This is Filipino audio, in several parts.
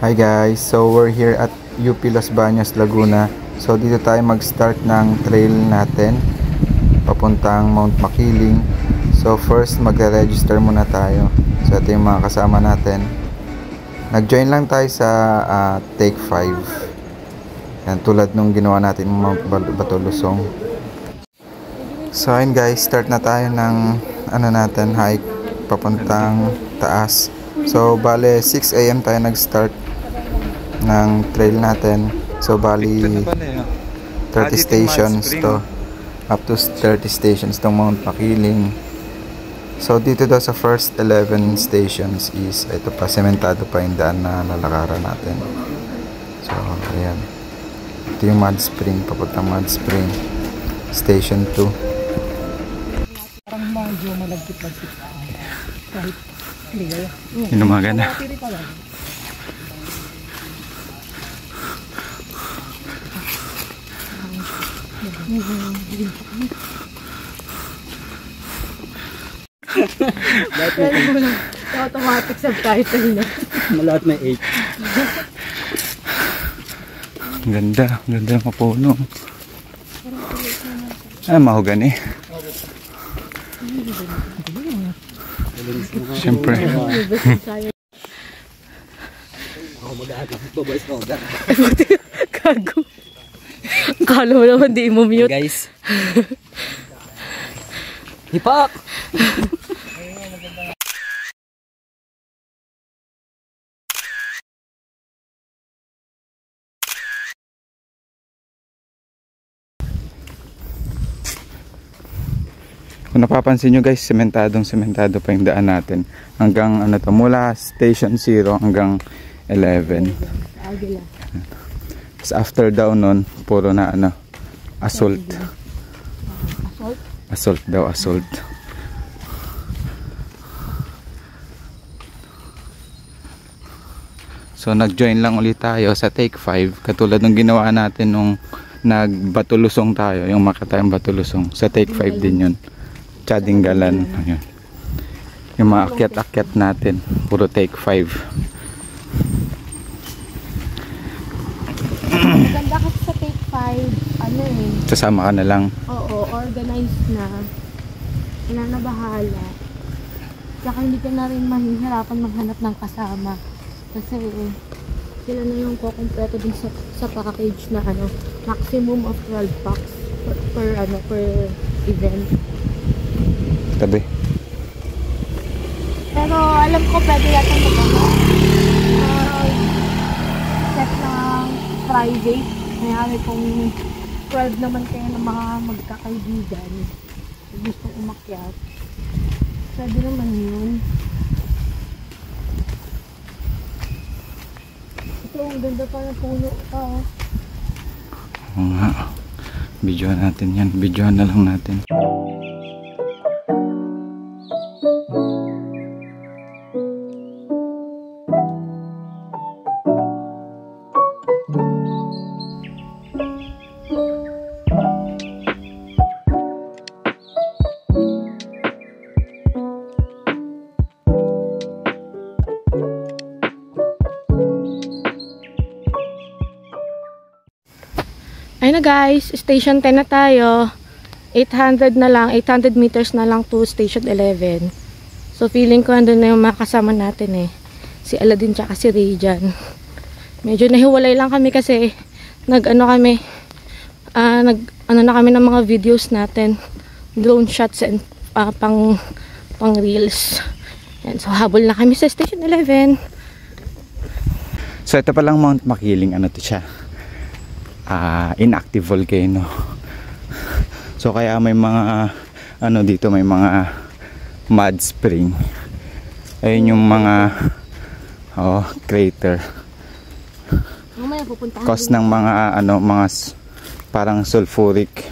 Hi guys, so we're here at UP Los Baños, Laguna. So dito tayo mag-start ng trail natin papuntang Mount Makiling. So first magre-register muna tayo. So ito yung mga kasama natin. Nag-join lang tayo sa Take 5. Yan, tulad nung ginawa natin Mount Batulusong. So ayun guys, start na tayo ng hike papuntang taas. So bale 6 AM tayo nag-start ng trail natin. So bali 30 stations to, up to 30 stations tong Mount Makiling. So dito daw sa first 11 stations is ito pa, sementado pa yung daan na lalakaran natin. So ayan, ito yung Mud Spring, papuntang Mud Spring Station 2. Parang medyo malagkit-lagkit kahit clear. Inumaga na. Automatic subtitle na. Malahat may 8. Ganda ng mapuno. Mahogany. Siyempre. Ako mag-aagap. Babay sa order. Gago. Kala mo naman di mo mute. Guys. Hipak! Kung napapansin nyo guys, sementado pa yung daan natin. Hanggang mula station 0 hanggang 11. So after down nun, puro na assault. Assault daw, assault. So nag-join lang ulit tayo sa Take 5. Katulad ng ginawa natin nung nag-Batulusong tayo. Yung makatayang Batulusong. Sa Take 5 din yun. Tsadingalan. Ayan. Yung mga akyat-akyat natin. Puro Take 5. Maganda kasi sa Take 5, Sasama ka na lang. Oo, organized na. Wala na bahala. Saka hindi ka na rin mahihirapan maghanap ng kasama. Kasi sila na yung kukumpleto din sa package na maximum of 12 packs per event. Tabi. Pero alam ko pwede yata set ng private. Kaya kung 12 naman kayo ng mga magkakaibigan gustong umakyat, pwede naman yun. Ito, ang ganda pa ng puno pa. Oo nga. Videoan natin yan. Videoan na lang natin. Ayun na guys, station 10 na tayo. 800 na lang, 800 meters na lang to station 11. So feeling ko andun na yung mga kasama natin si Aladin tsaka si Ray dyan. Medyo nahiwalay lang kami kasi na kami ng mga videos natin, drone shots and pang reels. Yan, so habol na kami sa station 11. So ito palang Mount Makiling, to siya? Inactive volcano. So kaya may mga dito may mga mud spring. Ayun yung mga crater. Cause ng mga mga parang sulfuric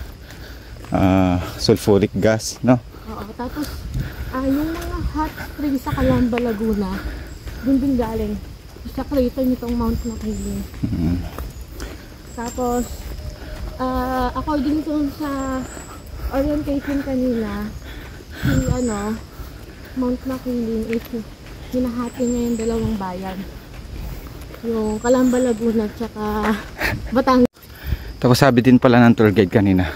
gas, no? Oo, tapos yung mga hot spring sa Calamba, Laguna, din galing sa crater nitong Mount Makiling. Tapos according to sa orientation kanina, Mount Makiling is hinahati niya yung dalawang bayan. Yung Calamba, Laguna, tsaka Batangas. Tapos sabi din pala ng tour guide kanina,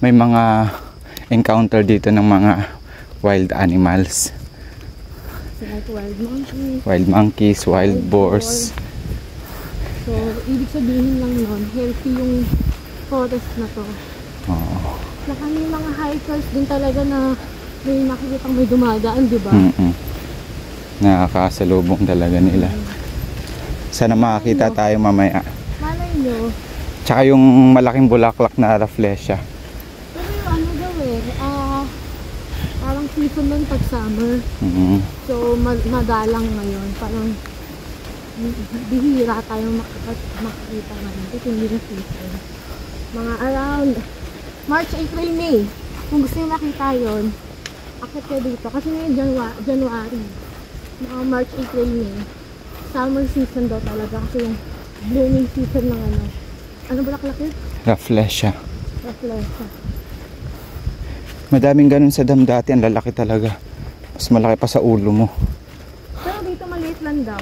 may mga encounter dito ng mga wild animals. Like Wild monkeys, wild boars. So, ibig sabihin lang nun, healthy yung forest na to. Oo. Saka may mga hikers din talaga na may nakikitang may dumadaan, di ba? Nakakasalubong talaga nila. Sana makakita tayo mamaya. Malay nyo. Tsaka yung malaking bulaklak na rafflesia. Pero yung ano daw parang season nun pag summer. So, madalang ngayon. Parang bihira tayo makikita ngayon. Ito hindi na season. Mga around March, April, May. Kung gusto nyo makita yun, akit kayo dito. Kasi ngayon January. Mga March, April, May. Summer season daw talaga. Kasi yung blooming season ng ano bulaklak yun? Rafflesia. Rafflesia. Madaming ganun sa dam dati. Ang lalaki talaga. Mas malaki pa sa ulo mo. Pero dito maliit lang daw.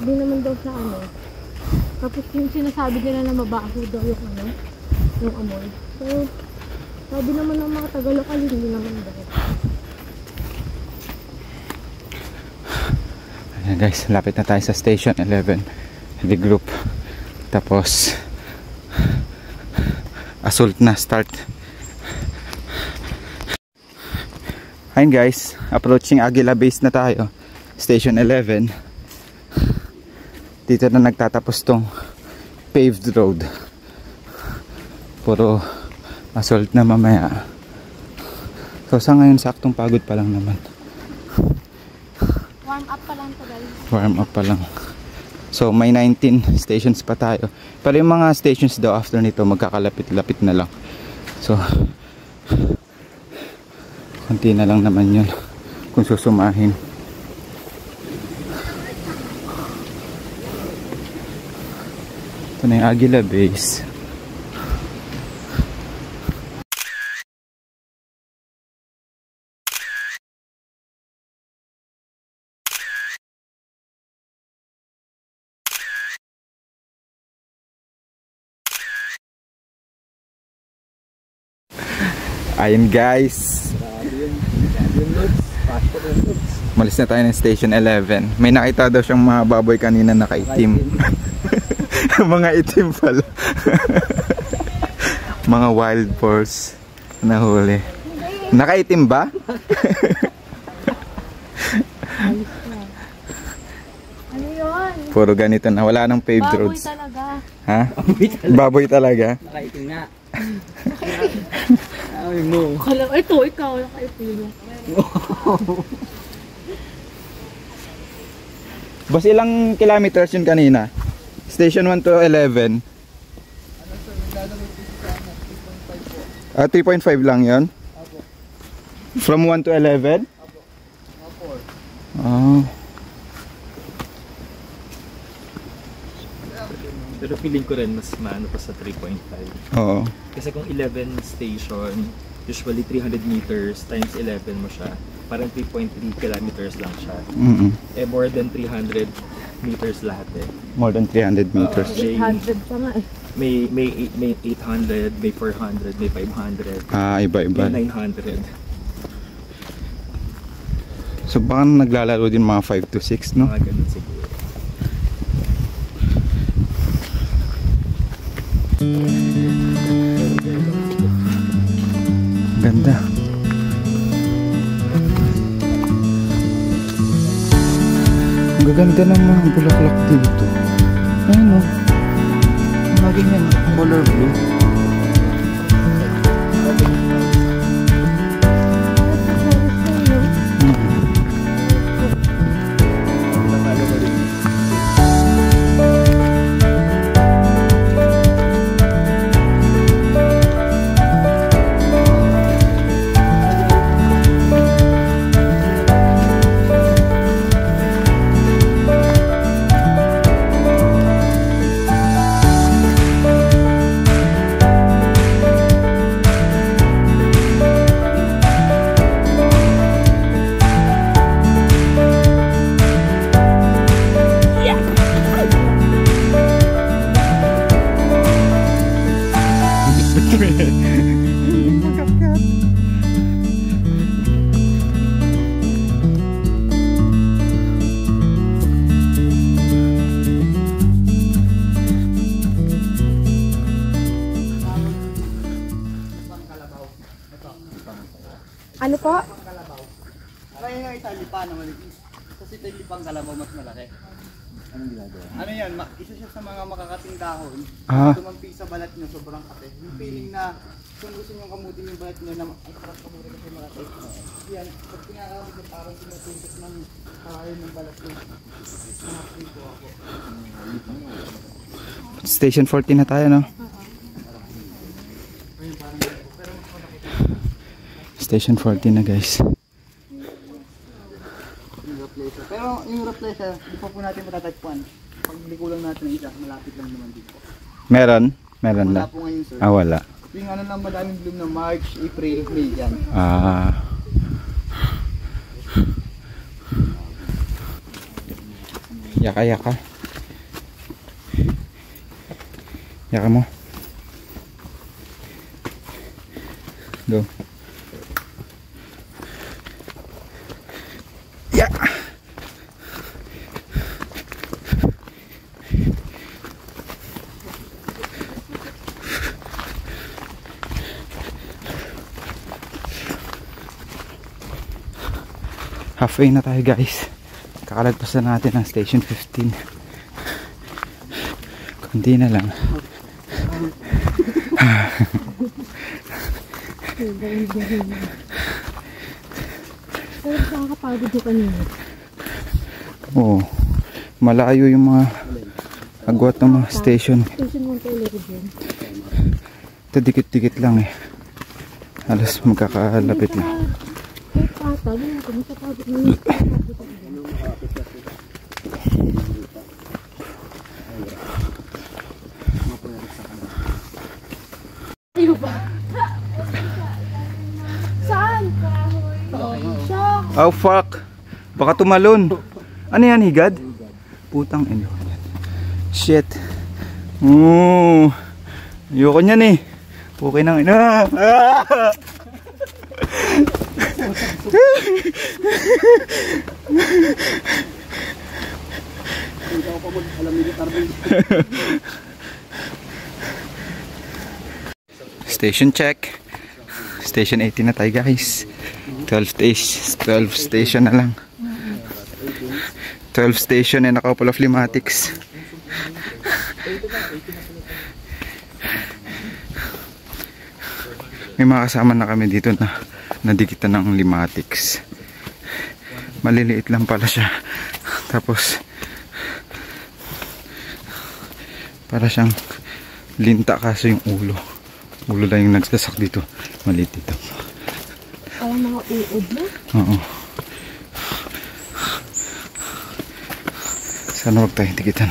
Hindi naman daw sa Tapos yung sinasabi nila na mabaho daw yung yung amoy. So, sabi naman ng mga taga-lokal, hindi naman daw. Ayan guys, lapit na tayo sa Station 11. The group. Tapos assault na start. Ayun guys, approaching Aguila Base na tayo. Station 11. Dito na nagtatapos tong paved road. Puro assault na mamaya. So sa ngayon saktong pagod pa lang naman. Warm up pa lang to guys. Warm up pa lang. So may 19 stations pa tayo. Pero yung mga stations daw after nito magkakalapit-lapit na lang. So konti na lang naman yun kung susumahin. Ito na yung Aguila Base. Ayun guys, malis na tayo ng Station 11. May nakita daw siyang mga baboy kanina nakaitim. Mga itim pala. Mga wild boars na huli. Nakaitim ba? Ano yun? Puro ganito na, wala nang paved Baboy roads. talaga. Ha? Baboy talaga. Nakaitim nga. Ay mo. Ito, ikaw nakaitim. Bas ilang kilometers yun kanina? Station 1 to 11. 3.5 lang yun? From 1 to 11? Oh. Pero feeling ko rin mas maano pa sa 3.5. Oo. Kasi kung 11 station, usually 300 meters times 11 mo siya. Parang 3.3 kilometers lang siya. Eh more than 300 meters lahat eh. More than 300 meters. 800 pa nga eh. May 800, may 400, may 500. Iba-iba. May 900. So baka naglalaro din mga 5 to 6, no? Mga ganun siguro. Ganda. Ang gaganda ng mga bulaklak dito. Ayun o. Lagi yan. Color blue. Ano po? Ano yung isa lipa na maliit? Kasi ito yung lipang kalabaw mas malaki. Anong ginagawa? Ano yan? Isa siya sa mga makakating dahon. Tumampi sa balat nyo, sobrang kape. Yung feeling na kung gusto nyo kamutin yung balat nyo na ay sarap kamutin kasi malaki. Yan, pag pinakamit yung parang sinutuntok ng karayon ng balat nyo. Nakapin po ako. Station 14 na tayo, no? Station 14 na, guys. Pero yung replacer, hindi pa po natin matatagpuan. Pag liko lang natin ng isa, malapit lang naman dito. Meron? Meron na? Wala po ngayon, sir. Ah, wala. Yung ano lang madaming bloom na March, April, May dyan. Ah. Yaka, yaka. Yaka mo. Go. Ya. Halfway na tayo, guys. Kakalagpas na natin ang station 15. Kundi na lang. Pero nakakapagod yung kanina. Oo. Malayo yung mga agwat ng mga station. Station 1 tayo ulit dyan. Ito dikit-dikit lang eh. Halos magkakalapit lang. Kahit patag, yun ako, masapagod na yun. Ayaw ba? Saan? Shock! Oh fuck! Baka tumalon. Ano yan, higad? Putang ino. Shit. Ayoko niyan eh. Okay nang ina. Station check. Station 18 na tayo, guys. 12 station na lang. 12 station and a couple of limatics. May mga kasama na kami dito na nadikitan ng limatics. Maliliit lang pala siya. Tapos para siyang linta, kaso yung ulo lang yung nagsasak dito. Maliit dito. Parang mga uod na? Oo. Sana wag tayo dikitan.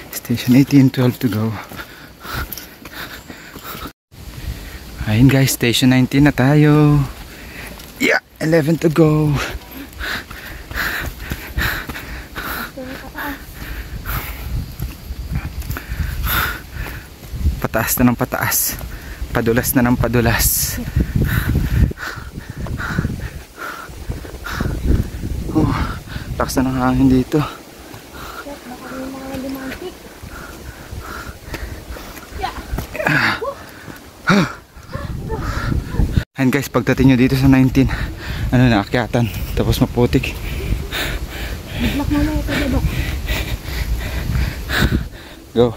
Station 18, 12 to go. Ayun, guys, station 19 na tayo. Yeah, 11 to go. Pataas na ng pataas. Padulas na ng padulas. Lakas na ng hangin dito. And guys, pagdating nyo dito sa 19, ano na, akyatan, tapos maputik. Naglak mo na ito, diba? Go.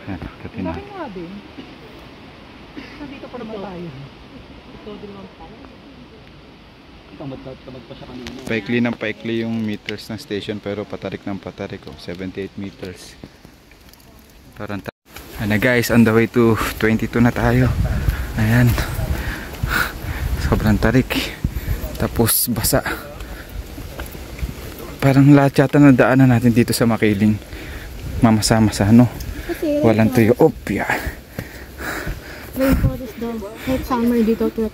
Ayan, akyatin na. Nandito pa naman tayo. Ito din naman pa. Tamad pa siya kanina. Paikli ng paikli yung meters ng station, pero patarik ng patarik. 78 meters. Parang ano, guys, on the way to 22 na tayo. Ayan. Sobrang tarik. Tapos basa. Parang lahat yata na daanan natin dito sa Makiling. Mamasa-masa, no? Walang tuyo. Opya. Rainforest daw. Kahit summer dito tuyo.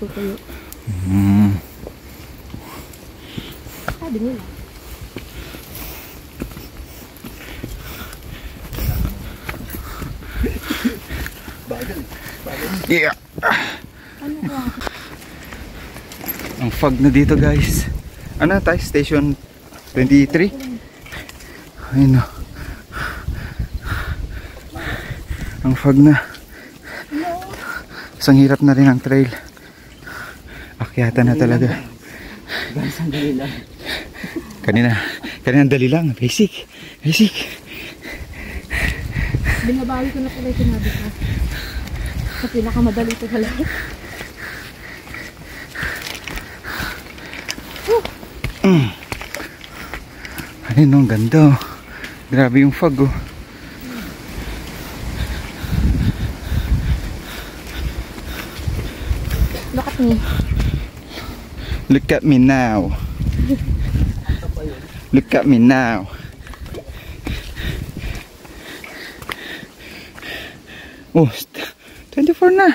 Sabi nila. Yeah. Ano ba? Ang fog na dito guys. Ano tayo? Station 23? Ayun o. Ang fog na. Isang hirap na rin ang trail. Akyata na talaga. Guys, ang dali lang. Kanina dali lang. Basic. Binabawi ko na pala yung sinabi ko. Sa pinakamadali ito sa lahat. Ayun, ang ganda. Grabe yung fog oh. Look at me. Look at me now. Look at me now. Oh, 24 na.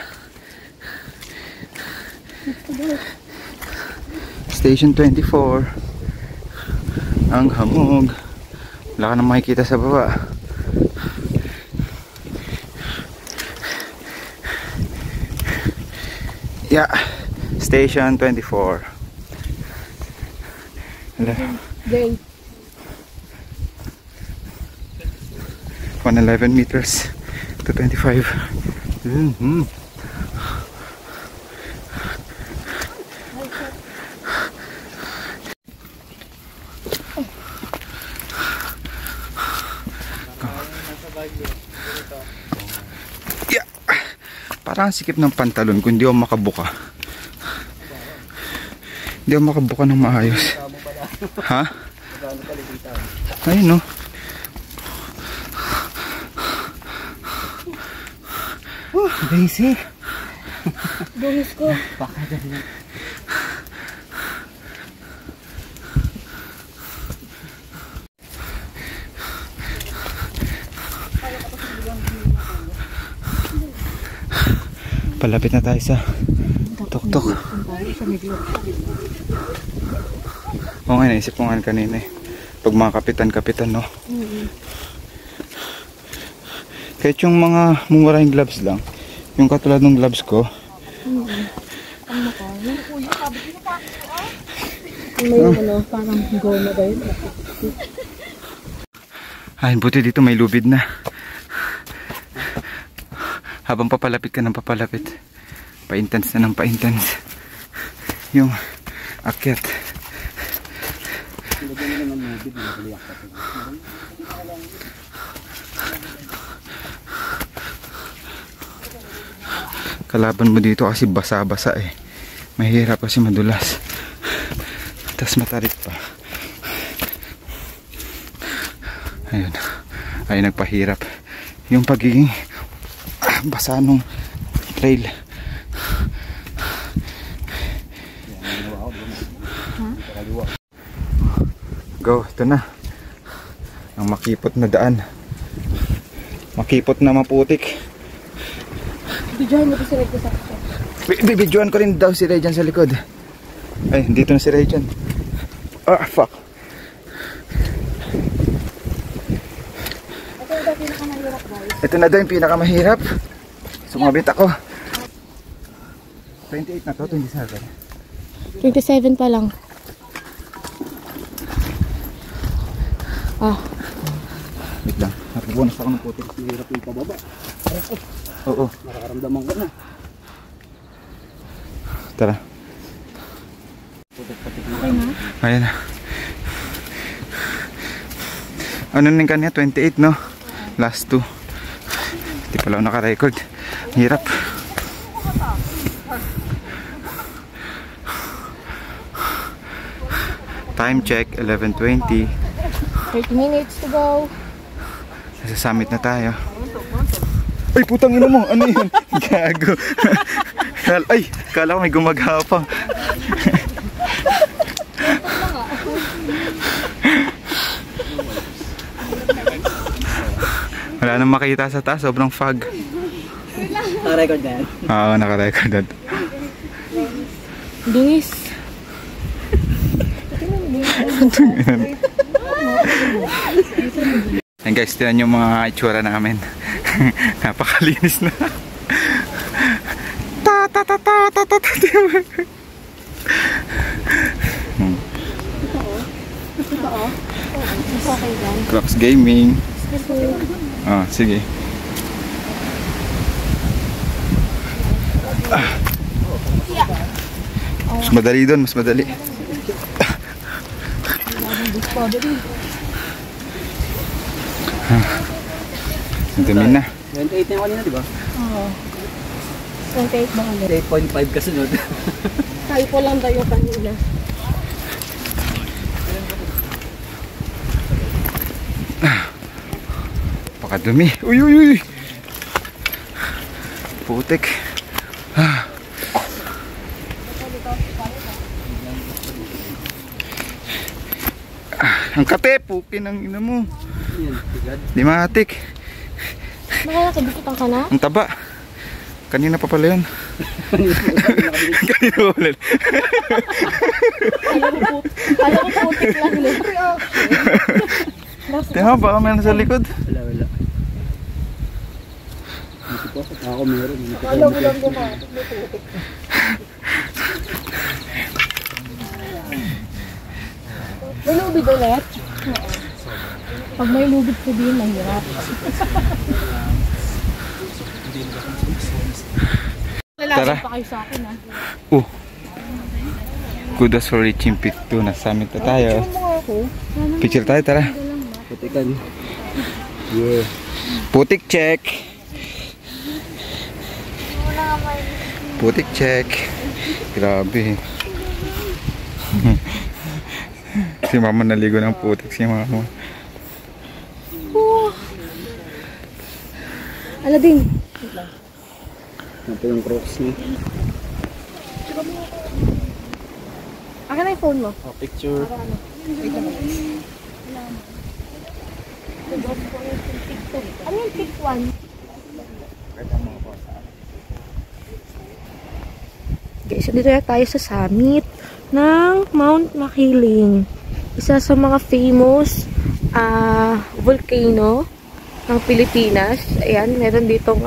Station 24. Ang hamog. Wala ka na makikita sa baba. Yeah. Station 24. Hello. Gay. 111 meters to 25. Yeah. Parang sikip ng pantalon kung hindi ako makabuka. Hindi ako makabuka ng maayos. Ha? Ayun no. Basic. Dungis ko. Baka dali. Palapit na tayo sa tuktok. Oo nga, naisip ko nga kanina eh. Pag mga kapitan no. Kahit yung mga mumurahing gloves lang, yung katulad ng gloves ko. May ano, parang goma ba yun? Ay, buti dito may lubid na. Habang papalapit ka ng papalapit, pa-intense na ng pa-intense yung akyat. Kalaban mo dito kasi basa-basa eh. Mahirap kasi madulas. Tas matarik pa. Ayun. Ay nagpahirap. Yung pagiging basa nung trail. Go, ito na. Ang makipot na daan. Makipot na maputik. Bidyohan mo ko si Red ko sa akin. Bibidyoan ko rin daw si Ray dyan sa likod. Ay, dito na si Ray dyan. Ah, fuck. Ito yung pinakamahirap guys. Ito na daw yung pinakamahirap. Sumabit ako. 28 na to, 27. 27 pa lang. Ah. Wait lang, napubunas ako ng putik. Mahirap yung pababa. Oo. Nakakaramdaman ka na. Tara. Okay na? Ayan na. Ano nang kanya? 28 no? Last 2. Hindi pala ako naka-record. Hirap. Time check, 11:20. 30 minutes to go. Nasa summit na tayo. Ay, putang ina mo! Ano yun? Gago. Ay, kala ko may gumagapang. Wala nang makita sa taas, sobrang fog. Naka-record na yan? Oo, naka-record. Dungis. Yan guys, tinan yung mga itsura namin. Napakalinis na. Mas okay yan. Crocs Gaming. Ah, sige. Mas madali doon, mas madali. Ang dumi na. 28 na yung kanina, di ba? Oo. 28 ba ulit? 8.5 kasunod. Typo lang tayo kanina. Pakadumi. Uy, uy, uy. Putik. Ang kape, pukin ang ina mo. Di matik. Nakakabikitan ka na? Ang taba. Kanina pa pala yun. Kanina ulit. Alam ko putik lang ulit. Tingnan mo, baka meron sa likod. Wala. Dito po, ako meron. Alam mo lang bumatik, may putik. May lubid ulit? Oo. Pag may lubid ko din, mahirap. Tara. Pa kayo sa akin, ha? Kudos for reaching peak 2. Nasa summit na tayo. Ako. Picture tayo, tara. Putikan. Yeah. Putik check. Putik check. Grabe. Si mama naligo ng putik si mama. Aladin. Ito yung Crocs niya. Akin na yung phone mo. Oh, picture. Ano yung pick 1? Okay, so dito na tayo sa summit ng Mount Makiling. Isa sa mga famous volcano ng Pilipinas. Ayan, meron ditong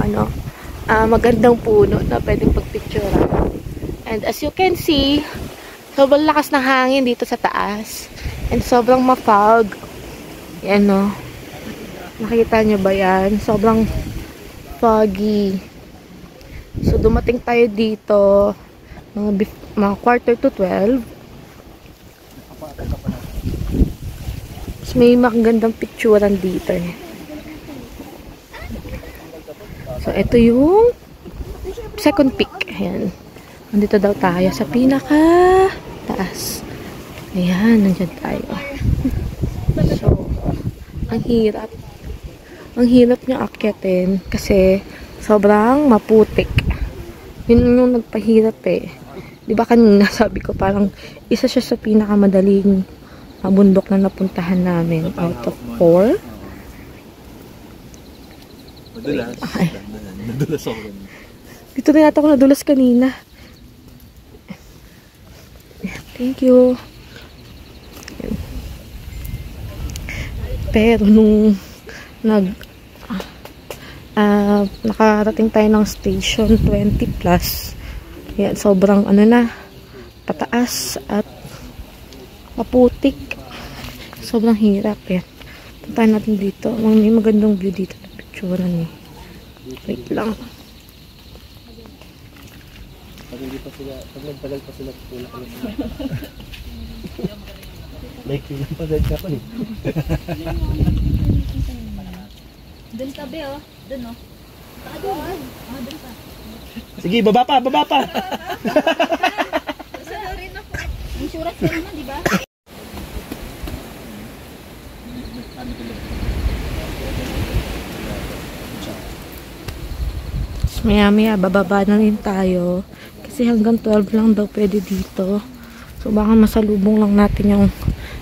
magandang puno na pwedeng pagpicturean. And as you can see, sobrang lakas ng hangin dito sa taas. And sobrang ma-fog. Yan, no. Nakita nyo ba yan? Sobrang foggy. So, dumating tayo dito mga 11:45. So, may magandang picturean dito eh. So, ito yung second peak. Ayan. Nandito daw tayo sa pinaka taas. Ayan, nandyan tayo. So, ang hirap. Ang hirap niya akyatin kasi sobrang maputik. Yun yung nagpahirap eh. Di ba kanina sabi ko parang isa siya sa pinakamadaling bundok na napuntahan namin out of 4. Nadulas. Nadulas ako. Dito rin ako nadulas kanina. Thank you. Pero nung nakarating tayo ng station 20+. Yan, sobrang pataas at maputik. Sobrang hirap yan. Puntahan natin dito. May magandang view dito na picturean eh. Wait lang. Pag hindi pa sila, pag nagtagal pa sila, tulak na sila. Like, yung pagod ka pa eh. Doon tabi oh. Doon oh. Doon pa. Sige, baba pa, baba pa! Insurance ka naman, di ba? Maya-maya, bababa na rin tayo. Kasi hanggang 12 lang daw pwede dito. So, baka masalubong lang natin yung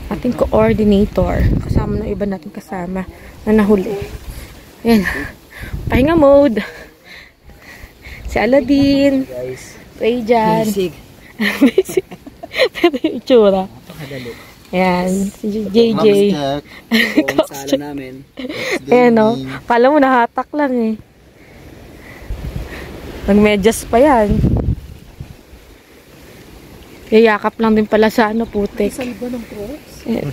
ating coordinator. Kasama ng iba natin kasama na nahuli. Ayan. Pahinga mode. Si Aladin. Ray Jan. Basic. Basic. Pero yung itsura. Ayan. Si JJ. Kung sala namin. Ayan o. Kala mo nahatak lang eh. Nagmedyas pa yan. Yayakap lang din pala sa ano, putik. Salba ng cross. Eh,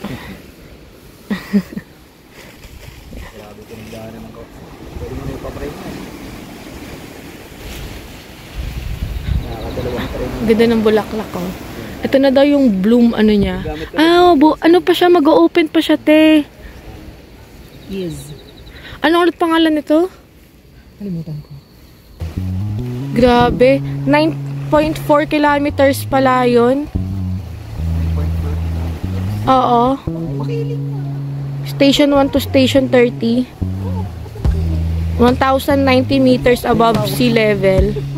Grabe ko ng daanan ng cross. Pwede mo na ipapray na. Nakakadalawang tray na. ganda ng bulaklak ko. Ito na daw yung bloom ano niya. Ano pa siya, mag-open pa siya, te. Yes. Ano ulit pangalan nito? Kalimutan ko. Grabe. 9.4 kilometers pala yun. Oo. Station 1 to Station 30. 1,090 meters above sea level.